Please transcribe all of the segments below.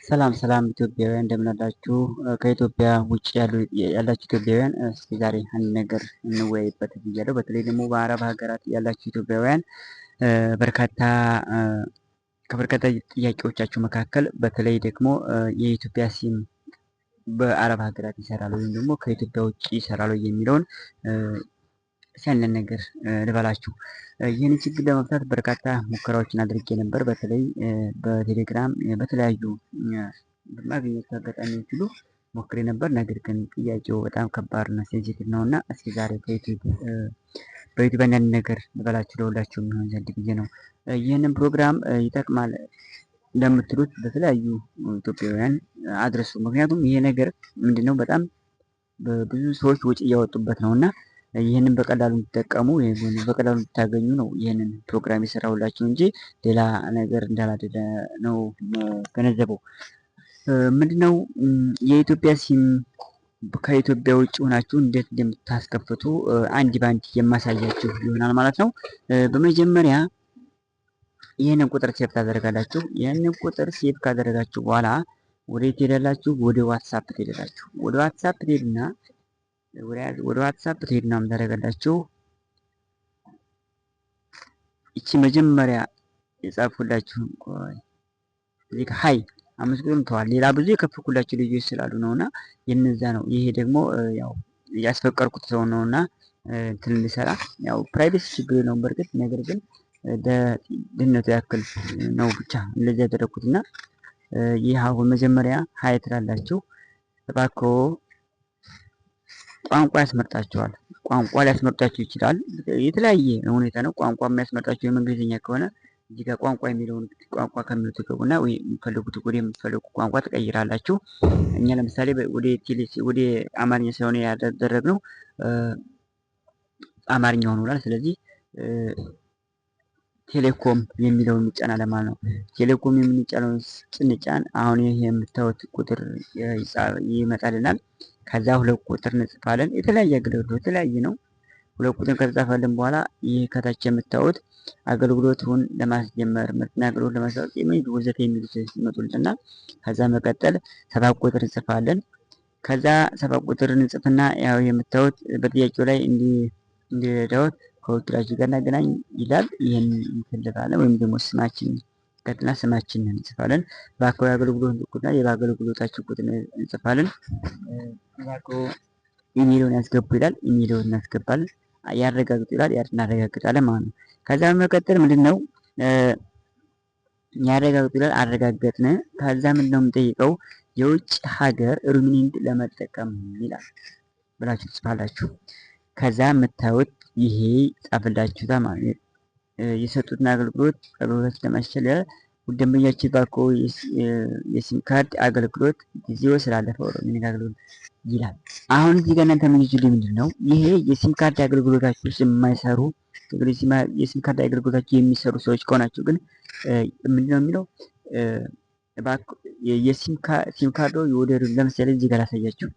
ሰላም ሰላም ኢትዮጵያውያን እንደምን አላችሁ? ከኢትዮጵያ ውጭ ያላችሁ ኢትዮጵያውያን እስኪ ዛሬ አንድ ነገር እንወያይበት ብያለሁ። በተለይ ደግሞ በአረብ ሀገራት ያላችሁ ኢትዮጵያውያን በርካታ ከበርካታ ጥያቄዎቻችሁ መካከል በተለይ ደግሞ የኢትዮጵያ ሲም በአረብ ሀገራት ይሰራል ወይም ደግሞ ከኢትዮጵያ ውጭ ይሰራል የሚለውን ያንን ነገር ልበላችሁ። ይህን ችግር ለመፍታት በርካታ ሙከራዎችን አድርጌ ነበር። በተለይ በቴሌግራም በተለያዩ ማግኘት አጋጣሚዎች ሁሉ ሞክሬ ነበር። ነገር ግን ጥያቄው በጣም ከባድ እና ሴንሲቲቭ ነው እና እስኪ ዛሬ በዩቲዩብ አንዳንድ ነገር ልበላችሁ ለሁላችሁ የሚሆን ዘንድ ብዬ ነው። ይህንን ፕሮግራም ይጠቅማል እንደምትሉት በተለያዩ ኢትዮጵያውያን አድረሱ። ምክንያቱም ይሄ ነገር ምንድነው በጣም ብዙ ሰዎች ወጪ እያወጡበት ነው እና ይህንን በቀላሉ እንዲጠቀሙ በቀላሉ እንድታገኙ ነው ይህንን ፕሮግራም የሰራሁላችሁ እንጂ ሌላ ነገር እንዳላደለ ነው ገነዘበው። ምንድነው የኢትዮጵያ ሲም ከኢትዮጵያ ውጭ ሆናችሁ እንዴት እንደምታስከፍቱ አንድ ባንድ የማሳያችሁ ይሆናል ማለት ነው። በመጀመሪያ ይህንን ቁጥር ሴቭ ታደርጋላችሁ። ይህንን ቁጥር ሴቭ ካደረጋችሁ በኋላ ወዴት ትሄዳላችሁ? ወደ ዋትስአፕ ትሄዳላችሁ። ወደ ዋትስአፕ ትሄዱና ወደ ዋትስአፕ ትሄዱና ምን ታደርጋላችሁ? እቺ መጀመሪያ የጻፍኩላችሁ እዚህ ሃይ 5 ቁጥር ተዋል። ሌላ ብዙ የከፈኩላችሁ ልጆች ስላሉ ነውና የነዛ ነው። ይሄ ደግሞ ያው ያስፈቀርኩት ሰው ነውና እንትን ልሰራ ያው ፕራይቬሲ ችግር ነው በርግጥ ነገር ግን ለድነቱ ያክል ነው ብቻ እንደዚህ ያደረኩትና ይህ አሁን መጀመሪያ ሃይ ትላላችሁ። እባክዎ ቋንቋ ያስመርጣቸዋል። ቋንቋ ሊያስመርጣችሁ ይችላል። የተለያየ ሁኔታ ነው። ቋንቋ የሚያስመርጣችሁ የእንግሊዝኛ ከሆነ እዚህ ጋር ቋንቋ የሚለውን ቋንቋ ከሚሉት ገቡና ወይ የምትፈልጉት የምትፈልጉ ቋንቋ ትቀይራላችሁ። እኛ ለምሳሌ ወደ አማርኛ ስለሆነ ያደረግነው አማርኛ ሆኗል። ስለዚህ ቴሌኮም የሚለውን እንጫናለን ማለት ነው። ቴሌኮም የምንጫነውን ስንጫን አሁን ይሄ የምታዩት ቁጥር ይመጣልናል። ከዛ 2 ቁጥር እንጽፋለን። የተለያየ አገልግሎት የተለያየ ነው። 2 ቁጥር ከተጻፈልን በኋላ ይህ ከታች የምታዩት አገልግሎቱን ለማስጀመር ምርትና አገልግሎት ለማስታወቅ ወዘተ የሚሉት ይመጡልናል። ከዛ መቀጠል 7 ቁጥር እንጽፋለን። ከዛ 7 ቁጥር እንጽፍና ያው የምታዩት በጥያቄው ላይ እንዲረዳዎት ከወኪላችሁ ጋር እናገናኝ ይላል። ይህን እንፈልጋለን ወይም ደግሞ ስማችን ቀጥና ስማችንን እንጽፋለን። በአካባቢ አገልግሎት ቁጥርና የአገልግሎታችሁ ቁጥር እንጽፋለን። ኢሜይሉን ያስገቡ ይላል። ኢሜይሉን እናስገባለን። ያረጋግጡ ይላል። እናረጋግጣለን ማለት ነው። ከዛ በመቀጠል ምንድነው ያረጋግጡ ይላል። አረጋገጥን። ከዛ ምንድነው የምንጠይቀው የውጭ ሀገር ሩሚንግ ለመጠቀም ይላል ብላችሁ ትጽፋላችሁ። ከዛ የምታዩት ይሄ ጻፈላችሁታ ማለት የሰጡትን አገልግሎት ለማሻሻል ደንበኛችን ባክዎ የሲም ካርድ አገልግሎት ጊዜው ስላለፈው ሩሚንግ አገልግሎት ይላል። አሁን እዚህ ጋር እናንተ ምን ይዙልኝ ምንድነው ይሄ የሲም ካርድ አገልግሎታችሁ የማይሰሩ የሲም ካርድ አገልግሎታችሁ የሚሰሩ ሰዎች ከሆናችሁ ግን ምንድነው የሚለው የሲም ካርዶ ይወደዱ። ለምሳሌ እዚህ ጋር ላሳያችሁ።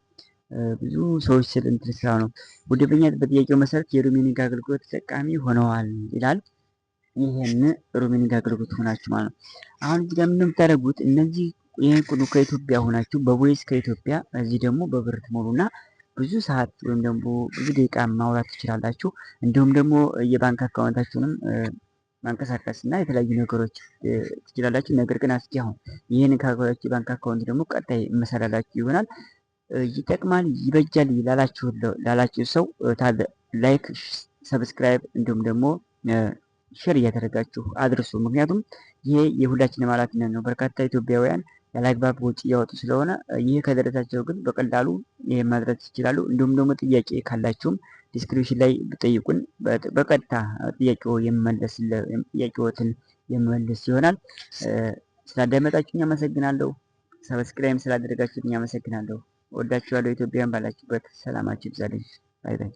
ብዙ ሰዎች ስለ እንትን ስራ ነው ወደበኛ በጥያቄው መሰረት የሩሚንግ አገልግሎት ተጠቃሚ ሆነዋል ይላል። ይሄን ሩሚንግ አገልግሎት ሆናችሁ ማለት ነው። አሁን እዚህ ጋር ምንድነው የምታደርጉት? እነዚህ ይሄን ቁሉ ከኢትዮጵያ ሆናችሁ በቮይስ ከኢትዮጵያ እዚህ ደግሞ በብር ትሞሉና ብዙ ሰዓት ወይም ደግሞ ብዙ ደቂቃ ማውራት ትችላላችሁ። እንዲሁም ደግሞ የባንክ አካውንታችሁንም ማንቀሳቀስ እና የተለያዩ ነገሮች ትችላላችሁ። ነገር ግን አስኪ አሁን ይሄን ካገራችሁ ባንክ አካውንት ደግሞ ቀጣይ መሰራላችሁ ይሆናል። ይጠቅማል ይበጃል ላላችሁ ሰው ላይክ፣ ሰብስክራይብ እንዲሁም ደግሞ ሼር እያደረጋችሁ አድርሱ። ምክንያቱም ይሄ የሁላችንም ኃላፊነት ነው። በርካታ ኢትዮጵያውያን ያላግባብ ወጪ እያወጡ ስለሆነ ይሄ ከደረሳቸው ግን በቀላሉ ይሄን ማድረግ ይችላሉ። እንዲሁም ደግሞ ጥያቄ ካላችሁም ዲስክሪፕሽን ላይ ብጠይቁን በቀጥታ ጥያቄዎትን የመመለስ ይሆናል። ስላዳመጣችሁኝ አመሰግናለሁ። ሰብስክራይብ ስላደረጋችሁኝ አመሰግናለሁ። ወዳችኋለሁ። ኢትዮጵያን ባላችሁበት ሰላማችሁ ይብዛልኝ። ባይ ባይ።